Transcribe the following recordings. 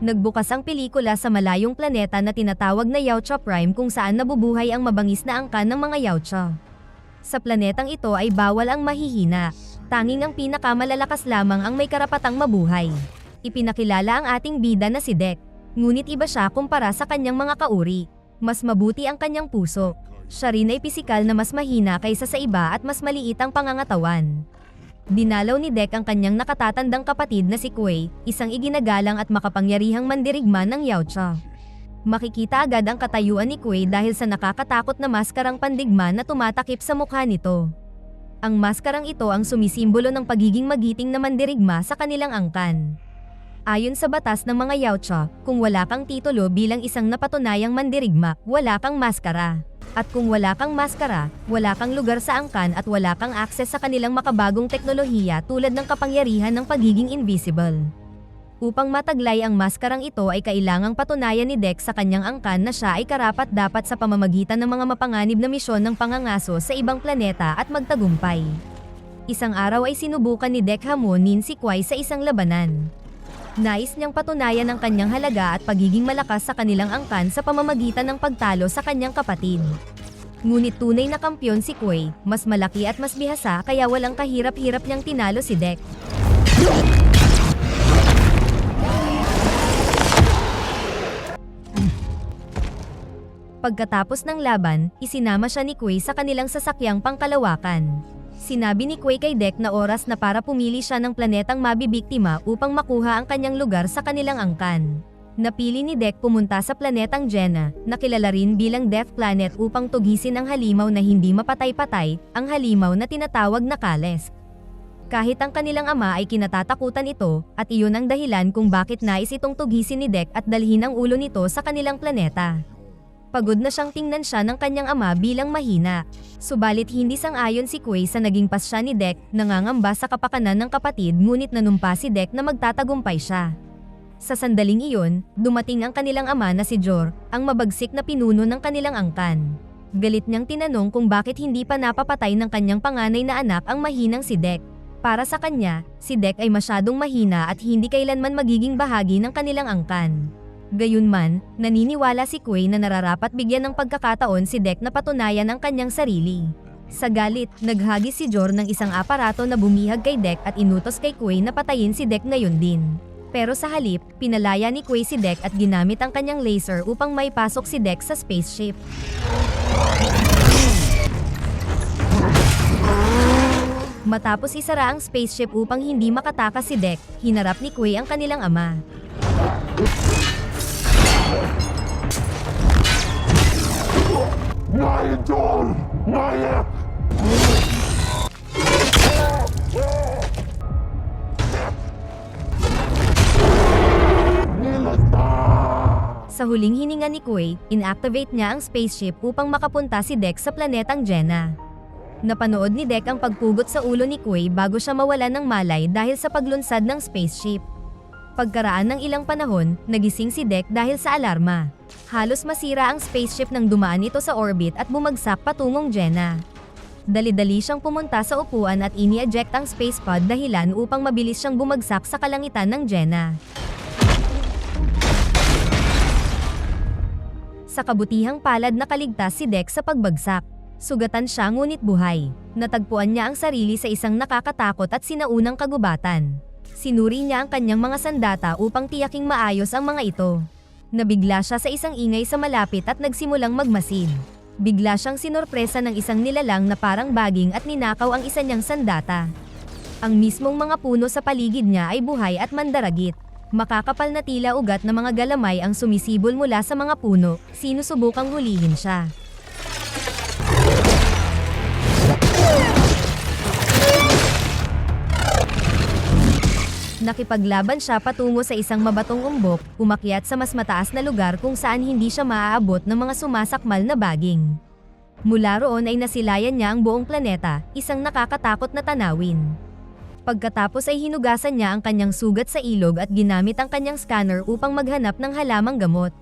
Nagbukas ang pelikula sa malayong planeta na tinatawag na Yautja Prime kung saan nabubuhay ang mabangis na angkan ng mga Yautja. Sa planetang ito ay bawal ang mahihina. Tanging ang pinakamalalakas lamang ang may karapatang mabuhay. Ipinakilala ang ating bida na si Dek. Ngunit iba siya kumpara sa kanyang mga kauri. Mas mabuti ang kanyang puso. Siya rin ay pisikal na mas mahina kaysa sa iba at mas maliit ang pangangatawan. Dinalaw ni Dek ang kanyang nakatatandang kapatid na si Kuei, isang iginagalang at makapangyarihang mandirigma ng Yautja. Makikita agad ang katayuan ni Kuei dahil sa nakakatakot na maskarang pandigma na tumatakip sa mukha nito. Ang maskarang ito ang sumisimbolo ng pagiging magiting na mandirigma sa kanilang angkan. Ayon sa batas ng mga Yautja, kung wala kang titulo bilang isang napatunayang mandirigma, wala kang maskara. At kung wala kang maskara, wala kang lugar sa angkan at wala kang akses sa kanilang makabagong teknolohiya tulad ng kapangyarihan ng pagiging invisible. Upang mataglay ang maskarang ito ay kailangang patunayan ni Dek sa kanyang angkan na siya ay karapat-dapat sa pamamagitan ng mga mapanganib na misyon ng pangangaso sa ibang planeta at magtagumpay. Isang araw ay sinubukan ni Dek hamunin si Kuei sa isang labanan. Nais niyang patunayan ang kanyang halaga at pagiging malakas sa kanilang angkan sa pamamagitan ng pagtalo sa kanyang kapatid. Ngunit tunay na kampyon si Kuei, mas malaki at mas bihasa kaya walang kahirap-hirap niyang tinalo si Dek. Pagkatapos ng laban, isinama siya ni Kuei sa kanilang sasakyang pangkalawakan. Sinabi ni Kuei kay Dek na oras na para pumili siya ng planetang mabibiktima upang makuha ang kanyang lugar sa kanilang angkan. Napili ni Dek pumunta sa planetang Jenna, na kilala rin bilang Death Planet upang tugisin ang halimaw na hindi mapatay-patay, ang halimaw na tinatawag na Kales. Kahit ang kanilang ama ay kinatatakutan ito, at iyon ang dahilan kung bakit nais itong tugisin ni Dek at dalhin ang ulo nito sa kanilang planeta. Pagod na siyang tingnan siya ng kanyang ama bilang mahina. Subalit hindi sang-ayon si Kuei sa naging pasya ni Dek, nangangamba sa kapakanan ng kapatid ngunit nanumpa si Dek na magtatagumpay siya. Sa sandaling iyon, dumating ang kanilang ama na si Jor, ang mabagsik na pinuno ng kanilang angkan. Galit niyang tinanong kung bakit hindi pa napapatay ng kanyang panganay na anak ang mahinang si Dek. Para sa kanya, si Dek ay masyadong mahina at hindi kailanman magiging bahagi ng kanilang angkan. Gayunman, naniniwala si Kuei na nararapat bigyan ng pagkakataon si Dek na patunayan ang kanyang sarili. Sa galit, naghagis si Jor ng isang aparato na bumihag kay Dek at inutos kay Kuei na patayin si Dek ngayon din. Pero sa halip, pinalaya ni Kuei si Dek at ginamit ang kanyang laser upang maipasok si Dek sa spaceship. Matapos isara ang spaceship upang hindi makatakas si Dek, hinarap ni Kuei ang kanilang ama. My idol! My Sa huling hininga ni Kuei, inactivate niya ang spaceship upang makapunta si Dek sa planetang Jenna. Napanood ni Dek ang pagpugot sa ulo ni Kuei bago siya mawala ng malay dahil sa paglunsad ng spaceship. Pagkaraan ng ilang panahon, nagising si Dek dahil sa alarma. Halos masira ang spaceship nang dumaan ito sa orbit at bumagsak patungong Jenna. Dali-dali siyang pumunta sa upuan at ini-eject ang space pod dahilan upang mabilis siyang bumagsak sa kalangitan ng Jenna. Sa kabutihang palad nakaligtas si Dek sa pagbagsak. Sugatan siya ngunit buhay. Natagpuan niya ang sarili sa isang nakakatakot at sinaunang kagubatan. Sinuri niya ang kanyang mga sandata upang tiyaking maayos ang mga ito. Nabigla siya sa isang ingay sa malapit at nagsimulang magmasid. Bigla siyang sinorpresa ng isang nilalang na parang baging at ninakaw ang isa niyang sandata. Ang mismong mga puno sa paligid niya ay buhay at mandaragit. Makakapal na tila ugat na mga galamay ang sumisibol mula sa mga puno, sinusubukang hulihin siya. Nakipaglaban siya patungo sa isang mabatong umbok, umakyat sa mas mataas na lugar kung saan hindi siya maaabot ng mga sumasakmal na baging. Mula roon ay nasilayan niya ang buong planeta, isang nakakatakot na tanawin. Pagkatapos ay hinugasan niya ang kanyang sugat sa ilog at ginamit ang kanyang scanner upang maghanap ng halamang gamot.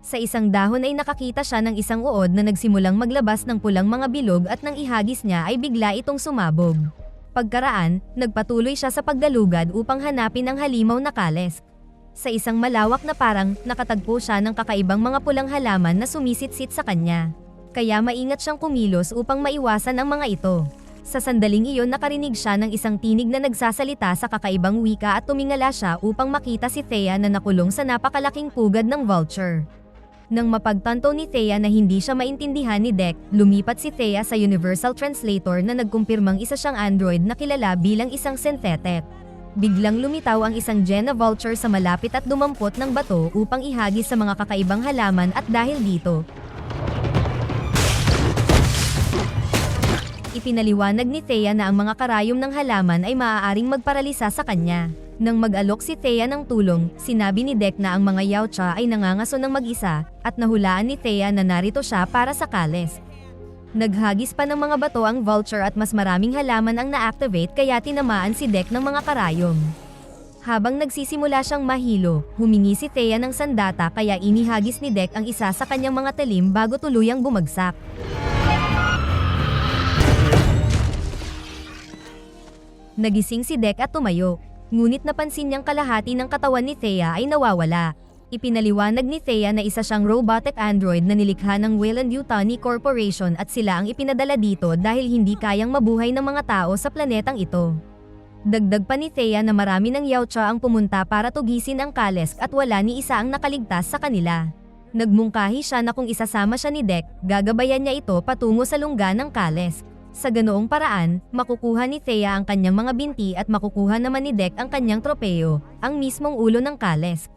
Sa isang dahon ay nakakita siya ng isang uod na nagsimulang maglabas ng pulang mga bilog at nang ihagis niya ay bigla itong sumabog. Pagkaraan, nagpatuloy siya sa paggalugad upang hanapin ang halimaw na Kales. Sa isang malawak na parang, nakatagpo siya ng kakaibang mga pulang halaman na sumisitsit sa kanya. Kaya maingat siyang kumilos upang maiwasan ang mga ito. Sa sandaling iyon nakarinig siya ng isang tinig na nagsasalita sa kakaibang wika at tumingala siya upang makita si Thea na nakulong sa napakalaking pugad ng vulture. Nang mapagtanto ni Thea na hindi siya maintindihan ni Deck, lumipat si Thea sa Universal Translator na nagkumpirmang isa siyang android na kilala bilang isang synthetic. Biglang lumitaw ang isang Gena vulture sa malapit at dumampot ng bato upang ihagis sa mga kakaibang halaman at dahil dito, ipinaliwanag ni Thea na ang mga karayom ng halaman ay maaaring magparalisa sa kanya. Nang mag-alok si Thea ng tulong, sinabi ni Deck na ang mga Yautja ay nangangaso ng mag-isa, at nahulaan ni Thea na narito siya para sa Kales. Naghagis pa ng mga bato ang vulture at mas maraming halaman ang na-activate kaya tinamaan si Deck ng mga karayom. Habang nagsisimula siyang mahilo, humingi si Thea ng sandata kaya inihagis ni Deck ang isa sa kanyang mga talim bago tuluyang bumagsak. Nagising si Deck at tumayo, ngunit napansin niyang kalahati ng katawan ni Thea ay nawawala. Ipinaliwanag ni Thea na isa siyang robotic android na nilikha ng Weyland-Yutani Corporation at sila ang ipinadala dito dahil hindi kayang mabuhay ng mga tao sa planetang ito. Dagdag pa ni Thea na marami ng Yautja ang pumunta para tugisin ang Kalesk at wala ni isa ang nakaligtas sa kanila. Nagmungkahi siya na kung isasama siya ni Deck, gagabayan niya ito patungo sa lungga ng Kalesk. Sa ganoong paraan, makukuha ni Thea ang kanyang mga binti at makukuha naman ni Deck ang kanyang tropeo, ang mismong ulo ng Kalesk.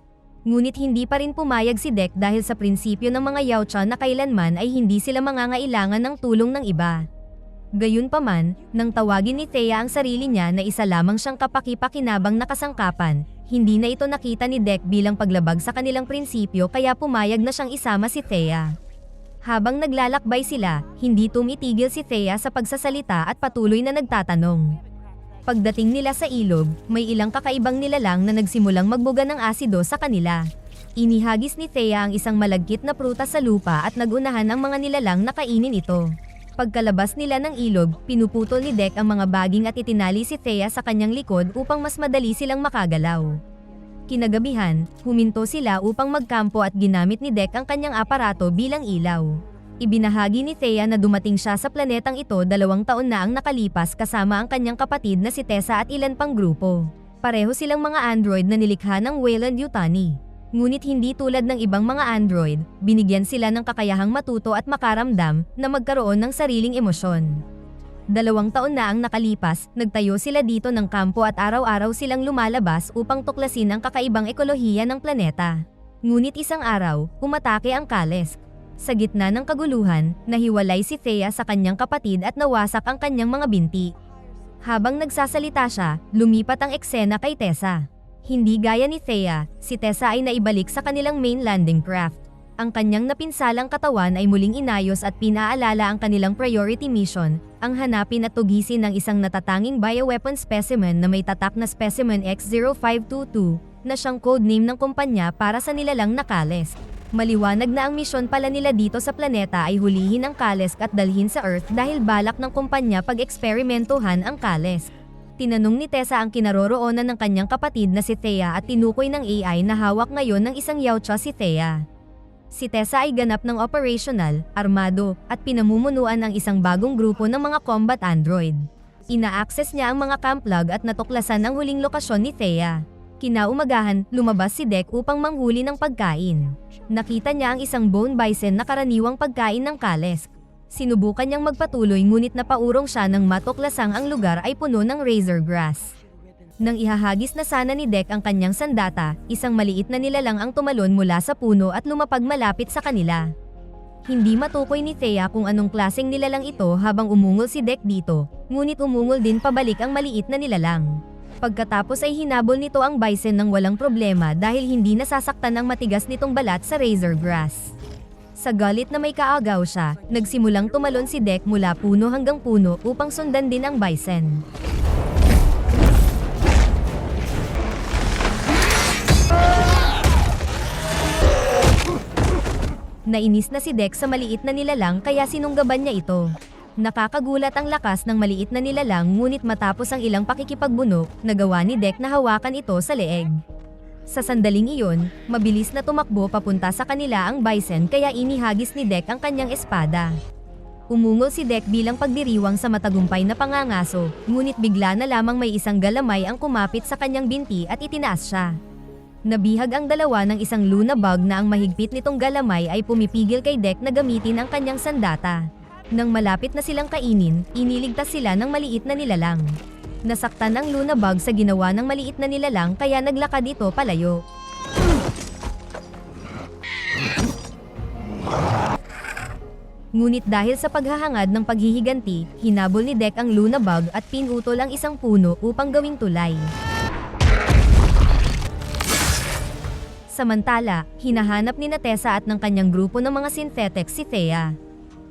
Ngunit hindi pa rin pumayag si Deck dahil sa prinsipyo ng mga Yautja na kailanman ay hindi sila mangangailangan ng tulong ng iba. Gayunpaman, nang tawagin ni Thea ang sarili niya na isa lamang siyang kapaki-pakinabang na kasangkapan, hindi na ito nakita ni Deck bilang paglabag sa kanilang prinsipyo kaya pumayag na siyang isama si Thea. Habang naglalakbay sila, hindi tumitigil si Thea sa pagsasalita at patuloy na nagtatanong. Pagdating nila sa ilog, may ilang kakaibang nilalang na nagsimulang magbuga ng asido sa kanila. Inihagis ni Thea ang isang malagkit na prutas sa lupa at nagunahan ang mga nilalang na kainin ito. Pagkalabas nila ng ilog, pinuputol ni Deck ang mga baging at itinali si Thea sa kanyang likod upang mas madali silang makagalaw. Kinagabihan, huminto sila upang magkampo at ginamit ni Deck ang kanyang aparato bilang ilaw. Ibinahagi ni Thea na dumating siya sa planetang ito 2 taon na ang nakalipas kasama ang kanyang kapatid na si Tessa at ilan pang grupo. Pareho silang mga android na nilikha ng Weyland-Yutani. Ngunit hindi tulad ng ibang mga android, binigyan sila ng kakayahang matuto at makaramdam na magkaroon ng sariling emosyon. 2 taon na ang nakalipas, nagtayo sila dito ng kampo at araw-araw silang lumalabas upang tuklasin ang kakaibang ekolohiya ng planeta. Ngunit isang araw, umatake ang Kalesk. Sa gitna ng kaguluhan, nahiwalay si Thea sa kanyang kapatid at nawasak ang kanyang mga binti. Habang nagsasalita siya, lumipat ang eksena kay Tessa. Hindi gaya ni Thea, si Tessa ay naibalik sa kanilang main landing craft. Ang kanyang napinsalang katawan ay muling inayos at pinaalala ang kanilang priority mission, ang hanapin at tugisin ng isang natatanging bioweapon specimen na may tatak na specimen X0522, na siyang codename ng kumpanya para sa nilalang na Kalesk. Maliwanag na ang misyon pala nila dito sa planeta ay hulihin ang Kalesk at dalhin sa Earth dahil balak ng kumpanya pag-eksperimentuhan ang Kalesk. Tinanong ni Tessa ang kinaroroonan ng kanyang kapatid na si Thea at tinukoy ng AI na hawak ngayon ng isang Yautja si Thea. Si Tessa ay ganap ng operational, armado, at pinamumunuan ng isang bagong grupo ng mga combat android. Ina-access niya ang mga camp log at natuklasan ang huling lokasyon ni Thea. Kinaumagahan, lumabas si Deck upang manghuli ng pagkain. Nakita niya ang isang bone bison na karaniwang pagkain ng Kalesk. Sinubukan niyang magpatuloy ngunit napaurong siya nang matuklasang ang lugar ay puno ng razor grass. Nang ihahagis na sana ni Deck ang kanyang sandata, isang maliit na nilalang ang tumalon mula sa puno at lumapag malapit sa kanila. Hindi matukoy ni Thea kung anong klaseng nilalang ito habang umungol si Deck dito, ngunit umungol din pabalik ang maliit na nilalang. Pagkatapos ay hinabol nito ang bison ng walang problema dahil hindi nasasaktan ang matigas nitong balat sa razor grass. Sa galit na may kaagaw siya, nagsimulang tumalon si Deck mula puno hanggang puno upang sundan din ang bison. Nainis na si Deck sa maliit na nilalang kaya sinunggaban niya ito. Nakakagulat ang lakas ng maliit na nilalang ngunit matapos ang ilang pakikipagbunok, nagawa ni Deck na hawakan ito sa leeg. Sa sandaling iyon, mabilis na tumakbo papunta sa kanila ang bison kaya inihagis ni Deck ang kanyang espada. Umungol si Deck bilang pagdiriwang sa matagumpay na pangangaso, ngunit bigla na lamang may isang galamay ang kumapit sa kanyang binti at itinaas siya. Nabihag ang dalawa ng isang Luna bug na ang mahigpit nitong galamay ay pumipigil kay Deck na gamitin ang kanyang sandata. Nang malapit na silang kainin, iniligtas sila ng maliit na nilalang. Nasaktan ang Luna bug sa ginawa ng maliit na nilalang kaya naglakad ito palayo. Ngunit dahil sa paghahangad ng paghihiganti, hinabol ni Deck ang Luna bug at pinutol ang isang puno upang gawing tulay. Samantala, hinahanap ni Tessa at ng kanyang grupo ng mga synthetics si Thea.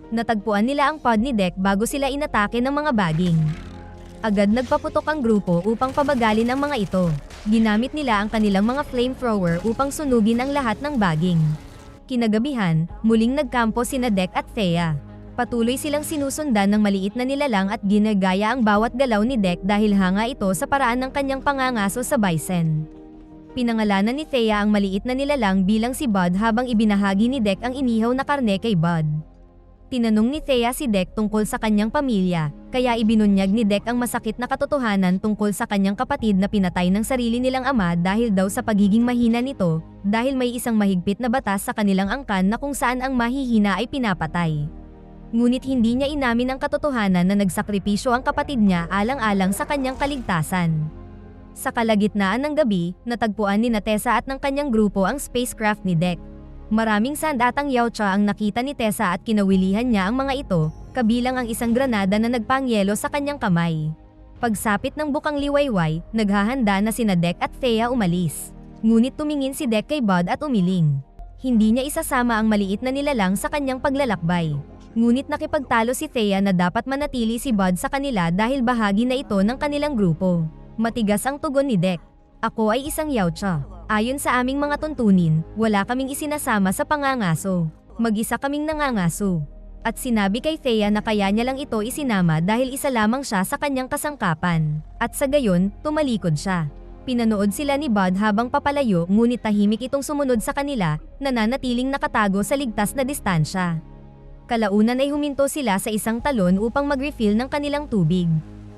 Natagpuan nila ang pod ni Deck bago sila inatake ng mga baging. Agad nagpaputok ang grupo upang pabagalin ang mga ito. Ginamit nila ang kanilang mga flamethrower upang sunugin ang lahat ng baging. Kinagabihan, muling nagkampo sina Deck at Thea. Patuloy silang sinusundan ng maliit na nilalang at ginagaya ang bawat galaw ni Deck dahil hanga ito sa paraan ng kanyang pangangaso sa bison. Pinangalanan ni Thea ang maliit na nilalang bilang si Bud habang ibinahagi ni Deck ang inihaw na karne kay Bud. Tinanong ni Thea si Deck tungkol sa kanyang pamilya, kaya ibinunyag ni Deck ang masakit na katotohanan tungkol sa kanyang kapatid na pinatay ng sarili nilang ama dahil daw sa pagiging mahina nito, dahil may isang mahigpit na batas sa kanilang angkan na kung saan ang mahihina ay pinapatay. Ngunit hindi niya inamin ang katotohanan na nagsakripisyo ang kapatid niya alang-alang sa kanyang kaligtasan. Sa kalagitnaan ng gabi, natagpuan ni Tessa at ng kanyang grupo ang spacecraft ni Deck. Maraming sandatang yautya ang nakita ni Tessa at kinawilihan niya ang mga ito, kabilang ang isang granada na nagpangyelo sa kanyang kamay. Pagsapit ng bukang liwayway, naghahanda na sina Deck at Thea umalis. Ngunit tumingin si Deck kay Bud at umiling. Hindi niya isasama ang maliit na nilalang sa kanyang paglalakbay. Ngunit nakipagtalo si Thea na dapat manatili si Bud sa kanila dahil bahagi na ito ng kanilang grupo. Matigas ang tugon ni Deck. Ako ay isang yautya. Ayon sa aming mga tuntunin, wala kaming isinasama sa pangangaso. Mag-isa kaming nangangaso. At sinabi kay Thea na kaya niya lang ito isinama dahil isa lamang siya sa kanyang kasangkapan. At sa gayon, tumalikod siya. Pinanood sila ni Bud habang papalayo ngunit tahimik itong sumunod sa kanila, nananatiling nakatago sa ligtas na distansya. Kalaunan ay huminto sila sa isang talon upang mag-refill ng kanilang tubig.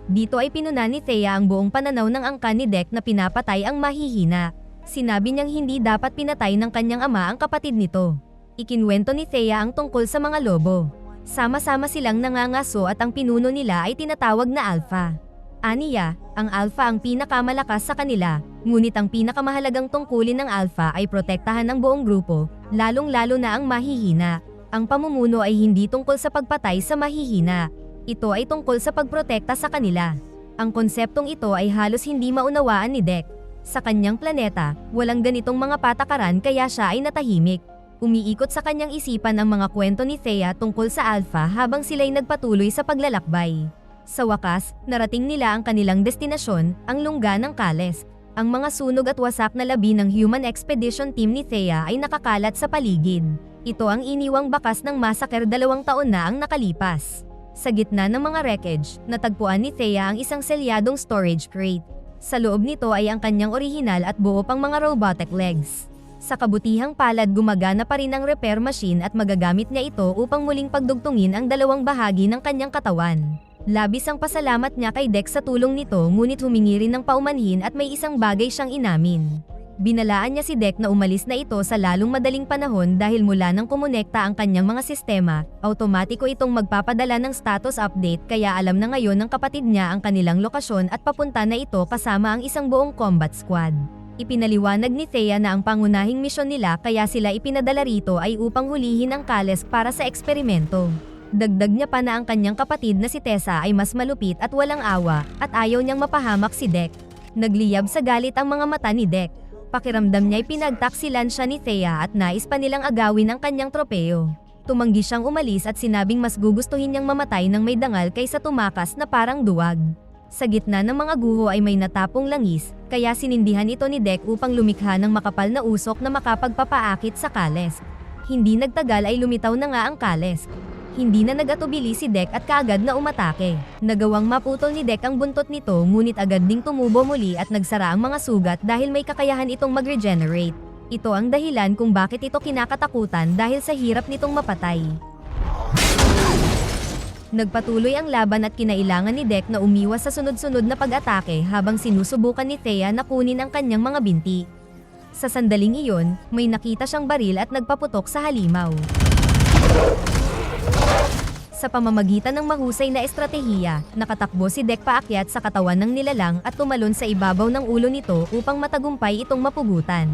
Dito ay pinuna ni Thea ang buong pananaw ng angkan ni Deck na pinapatay ang mahihina. Sinabi niyang hindi dapat pinatay ng kanyang ama ang kapatid nito. Ikinwento ni Thea ang tungkol sa mga lobo. Sama-sama silang nangangaso at ang pinuno nila ay tinatawag na Alpha. Aniya, ang Alpha ang pinakamalakas sa kanila, ngunit ang pinakamahalagang tungkulin ng Alpha ay protektahan ang buong grupo, lalong-lalo na ang mahihina. Ang pamumuno ay hindi tungkol sa pagpatay sa mahihina. Ito ay tungkol sa pagprotekta sa kanila. Ang konseptong ito ay halos hindi maunawaan ni Deck. Sa kanyang planeta, walang ganitong mga patakaran kaya siya ay natahimik. Umiikot sa kanyang isipan ang mga kwento ni Thea tungkol sa Alpha habang sila'y nagpatuloy sa paglalakbay. Sa wakas, narating nila ang kanilang destinasyon, ang lungga ng Kales. Ang mga sunog at wasak na labi ng Human Expedition Team ni Thea ay nakakalat sa paligid. Ito ang iniwang bakas ng massacre 2 taon na ang nakalipas. Sa gitna ng mga wreckage, natagpuan ni Thea ang isang selyadong storage crate. Sa loob nito ay ang kanyang orihinal at buo pang mga robotic legs. Sa kabutihang palad gumagana pa rin ang repair machine at magagamit niya ito upang muling pagdugtungin ang dalawang bahagi ng kanyang katawan. Labis ang pasalamat niya kay Deck sa tulong nito ngunit humingi rin ng paumanhin at may isang bagay siyang inamin. Binalaan niya si Deck na umalis na ito sa lalong madaling panahon dahil mula nang kumonekta ang kanyang mga sistema, automatiko itong magpapadala ng status update kaya alam na ngayon ng kapatid niya ang kanilang lokasyon at papunta na ito kasama ang isang buong combat squad. Ipinaliwanag ni Thea na ang pangunahing misyon nila kaya sila ipinadala rito ay upang hulihin ang Kales para sa eksperimento. Dagdag niya pa na ang kanyang kapatid na si Tessa ay mas malupit at walang awa at ayaw niyang mapahamak si Deck. Nagliyab sa galit ang mga mata ni Deck. Pakiramdam niya'y pinagtaksilan siya ni Thea at nais pa nilang agawin ang kanyang tropeo. Tumanggi siyang umalis at sinabing mas gugustuhin niyang mamatay ng may dangal kaysa tumakas na parang duwag. Sa gitna ng mga guho ay may natapong langis, kaya sinindihan ito ni Deck upang lumikha ng makapal na usok na makapagpapaakit sa Kales. Hindi nagtagal ay lumitaw na nga ang Kales. Hindi na nag-atubili si Dek at kaagad na umatake. Nagawang maputol ni Dek ang buntot nito ngunit agad ding tumubo muli at nagsara ang mga sugat dahil may kakayahan itong mag-regenerate. Ito ang dahilan kung bakit ito kinakatakutan dahil sa hirap nitong mapatay. Nagpatuloy ang laban at kinailangan ni Dek na umiwas sa sunod-sunod na pag-atake habang sinusubukan ni Thea na kunin ang kanyang mga binti. Sa sandaling iyon, may nakita siyang baril at nagpaputok sa halimaw. Sa pamamagitan ng mahusay na estratehiya, nakatakbo si Dek paakyat sa katawan ng nilalang at tumalon sa ibabaw ng ulo nito upang matagumpay itong mapugutan.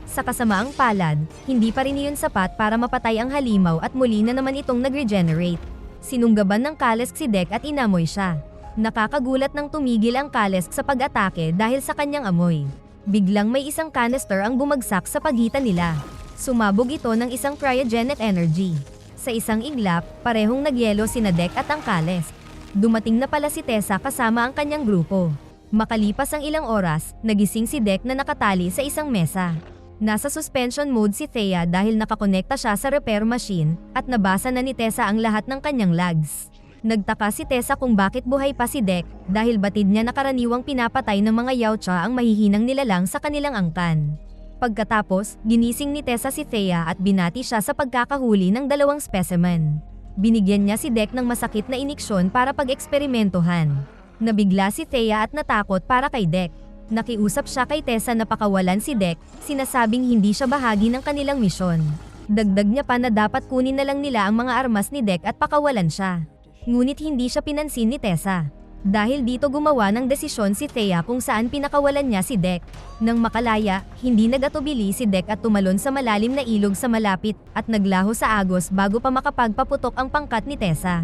Sa kasamaang palad, hindi pa rin iyon sapat para mapatay ang halimaw at muli na naman itong nag-regenerate. Sinunggaban ng Kalesk si Dek at inamoy siya. Nakakagulat nang tumigil ang Kalesk sa pag-atake dahil sa kanyang amoy. Biglang may isang canister ang bumagsak sa pagitan nila. Sumabog ito ng isang cryogenic energy. Sa isang iglap, parehong nagyelo sina Dek at ang Kalesk. Dumating na pala si Tessa kasama ang kanyang grupo. Makalipas ang ilang oras, nagising si Dek na nakatali sa isang mesa. Nasa suspension mode si Thea dahil nakakonekta siya sa repair machine at nabasa na ni Tessa ang lahat ng kanyang logs. Nagtaka si Tessa kung bakit buhay pa si Dek dahil batid niya na karaniwang pinapatay ng mga Yautja ang mahihinang nilalang sa kanilang angkan. Pagkatapos, ginising ni Tessa si Thea at binati siya sa pagkakahuli ng 2 specimen. Binigyan niya si Dek ng masakit na iniksyon para pag-eksperimentohan. Nabigla si Thea at natakot para kay Dek. Nakiusap siya kay Tessa na pakawalan si Dek, sinasabing hindi siya bahagi ng kanilang misyon. Dagdag niya pa na dapat kunin na lang nila ang mga armas ni Dek at pakawalan siya. Ngunit hindi siya pinansin ni Tessa. Dahil dito gumawa ng desisyon si Thea kung saan pinakawalan niya si Dek. Nang makalaya, hindi nag-atubili si Dek at tumalon sa malalim na ilog sa malapit at naglaho sa agos bago pa makapagpaputok ang pangkat ni Tessa.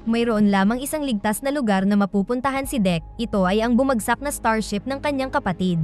Mayroon lamang isang ligtas na lugar na mapupuntahan si Dek, ito ay ang bumagsak na starship ng kanyang kapatid.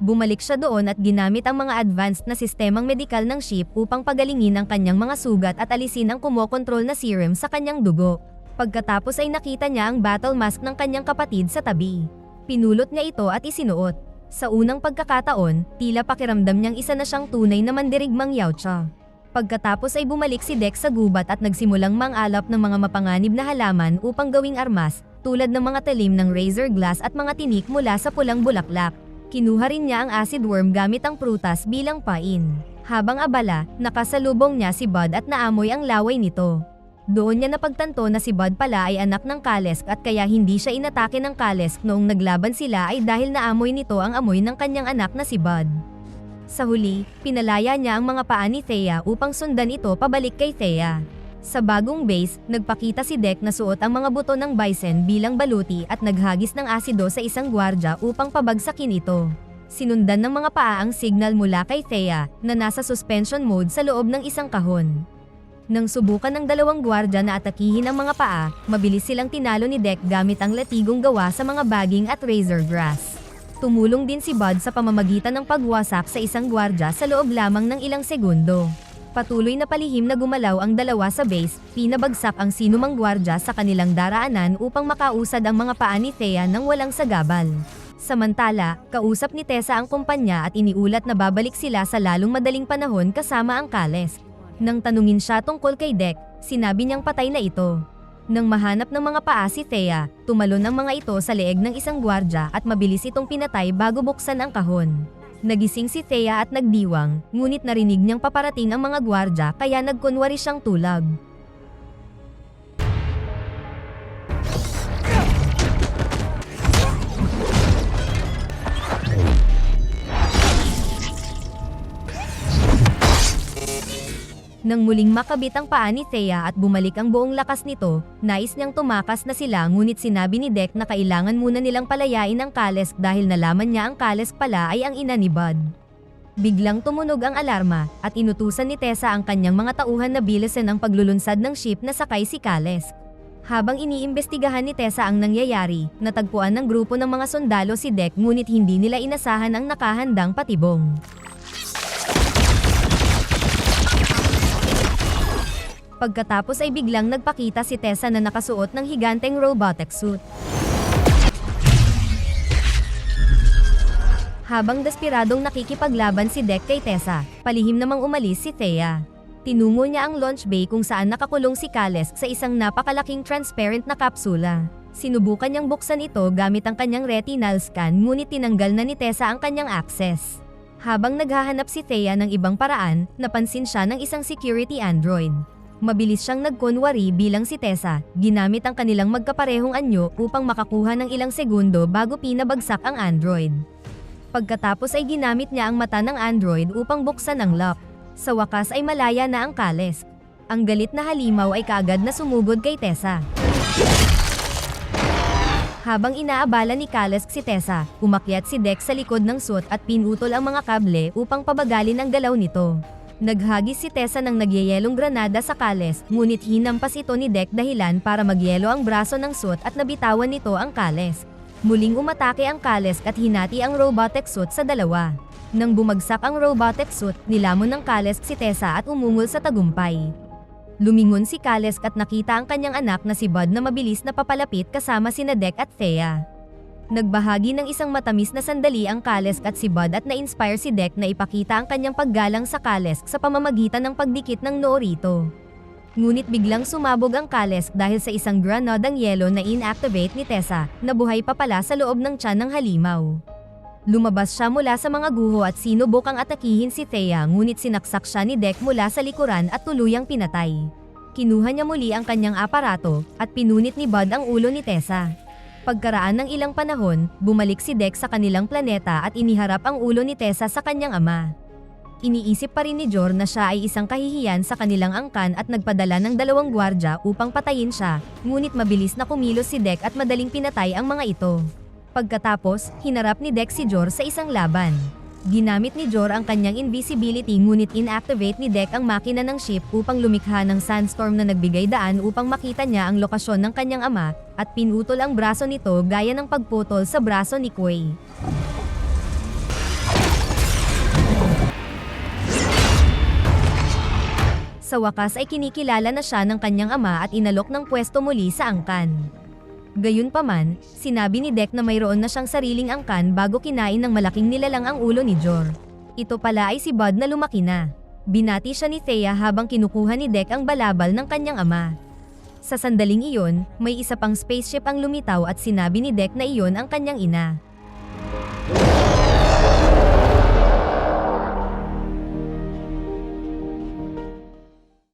Bumalik siya doon at ginamit ang mga advanced na sistemang medikal ng ship upang pagalingin ang kanyang mga sugat at alisin ang kumokontrol na serum sa kanyang dugo. Pagkatapos ay nakita niya ang battle mask ng kanyang kapatid sa tabi. Pinulot niya ito at isinuot. Sa unang pagkakataon, tila pakiramdam niyang isa na siyang tunay na mandirigmang Yautja. Pagkatapos ay bumalik si Dek sa gubat at nagsimulang mangalap ng mga mapanganib na halaman upang gawing armas, tulad ng mga talim ng razor glass at mga tinik mula sa pulang bulaklak. Kinuha rin niya ang acid worm gamit ang prutas bilang pain. Habang abala, nakasalubong niya si Bud at naamoy ang laway nito. Doon niya napagtanto na si Bud pala ay anak ng Kalesk at kaya hindi siya inatake ng Kalesk noong naglaban sila ay dahil naamoy nito ang amoy ng kanyang anak na si Bud. Sa huli, pinalaya niya ang mga paa ni Thea upang sundan ito pabalik kay Thea. Sa bagong base, nagpakita si Dek na suot ang mga buto ng bison bilang baluti at naghagis ng asido sa isang gwardya upang pabagsakin ito. Sinundan ng mga paa ang signal mula kay Thea na nasa suspension mode sa loob ng isang kahon. Nang subukan ng 2 gwardya na atakihin ang mga paa, mabilis silang tinalo ni Dek gamit ang latigong gawa sa mga baging at razor grass. Tumulong din si Bud sa pamamagitan ng pagwasak sa isang gwardya sa loob lamang ng ilang segundo. Patuloy na palihim na gumalaw ang 2 sa base, pinabagsak ang sinumang gwardya sa kanilang daraanan upang makausad ang mga paa ni Thea nang walang sagabal. Samantala, kausap ni Tessa ang kumpanya at iniulat na babalik sila sa lalong madaling panahon kasama ang Kalesk. Nang tanungin siya tungkol kay Dek, sinabi niyang patay na ito. Nang mahanap ng mga paa si Thea, tumalon ang mga ito sa leeg ng isang gwardya at mabilis itong pinatay bago buksan ang kahon. Nagising si Thea at nagdiwang, ngunit narinig niyang paparating ang mga gwardya kaya nagkunwari siyang tulog. Nang muling makabit ang paa ni Thea at bumalik ang buong lakas nito, nais niyang tumakas na sila ngunit sinabi ni Dek na kailangan muna nilang palayain ang Kalesk dahil nalaman niya ang Kalesk pala ay ang ina ni Bud. Biglang tumunog ang alarma at inutusan ni Tessa ang kanyang mga tauhan na bilisan ang paglulunsad ng ship na sakay si Kalesk. Habang iniimbestigahan ni Tessa ang nangyayari, natagpuan ng grupo ng mga sundalo si Dek ngunit hindi nila inasahan ang nakahandang patibong. Pagkatapos ay biglang nagpakita si Tessa na nakasuot ng higanteng robotic suit. Habang despiradong nakikipaglaban si Dek kay Tessa, palihim namang umalis si Thea. Tinungo niya ang launch bay kung saan nakakulong si Kalesk sa isang napakalaking transparent na kapsula. Sinubukan niyang buksan ito gamit ang kanyang retinal scan ngunit tinanggal na ni Tessa ang kanyang access. Habang naghahanap si Thea ng ibang paraan, napansin siya ng isang security android. Mabilis siyang nagkunwari bilang si Tessa, ginamit ang kanilang magkaparehong anyo upang makakuha ng ilang segundo bago pinabagsak ang android. Pagkatapos ay ginamit niya ang mata ng android upang buksan ang lock. Sa wakas ay malaya na ang Kalesk. Ang galit na halimaw ay kaagad na sumugod kay Tessa. Habang inaabala ni Kalesk si Tessa, umakyat si Dex sa likod ng suit at pinutol ang mga kable upang pabagalin ang galaw nito. Naghagis si Tessa ng nagyayelong granada sa Kalesk, ngunit hinampas ito ni Dex dahilan para magyelo ang braso ng suit at nabitawan nito ang Kalesk. Muling umatake ang Kalesk at hinati ang robotic suit sa dalawa. Nang bumagsak ang robotic suit, nilamon ng Kalesk si Tessa at umungol sa tagumpay. Lumingon si Kalesk at nakita ang kanyang anak na si Bud na mabilis na papalapit kasama sina Deck at Thea. Nagbahagi ng isang matamis na sandali ang Kalesk at si Bud at na-inspire si Deck na ipakita ang kanyang paggalang sa Kalesk sa pamamagitan ng pagdikit ng noo rito. Ngunit biglang sumabog ang Kalesk dahil sa isang granadang yelo na inactivate ni Tessa, na buhay pa pala sa loob ng tiyan ng halimaw. Lumabas siya mula sa mga guho at sinubukang atakihin si Thea ngunit sinaksak siya ni Deck mula sa likuran at tuluyang pinatay. Kinuha niya muli ang kanyang aparato at pinunit ni Bud ang ulo ni Tessa. Pagkaraan ng ilang panahon, bumalik si Deck sa kanilang planeta at iniharap ang ulo ni Tessa sa kanyang ama. Iniisip pa rin ni Jor na siya ay isang kahihiyan sa kanilang angkan at nagpadala ng 2 gwardya upang patayin siya, ngunit mabilis na kumilos si Deck at madaling pinatay ang mga ito. Pagkatapos, hinarap ni Deck si Jor sa isang laban. Ginamit ni Jor ang kanyang invisibility ngunit inactivate ni Deck ang makina ng ship upang lumikha ng sandstorm na nagbigay daan upang makita niya ang lokasyon ng kanyang ama, at pinutol ang braso nito gaya ng pagputol sa braso ni Quay. Sa wakas ay kinikilala na siya ng kanyang ama at inalok ng pwesto muli sa angkan. Gayunpaman, sinabi ni Deck na mayroon na siyang sariling angkan bago kinain ng malaking nilalang ang ulo ni Jor. Ito pala ay si Bud na lumaki na. Binati siya ni Thea habang kinukuha ni Deck ang balabal ng kanyang ama. Sa sandaling iyon, may isa pang spaceship ang lumitaw at sinabi ni Deck na iyon ang kanyang ina.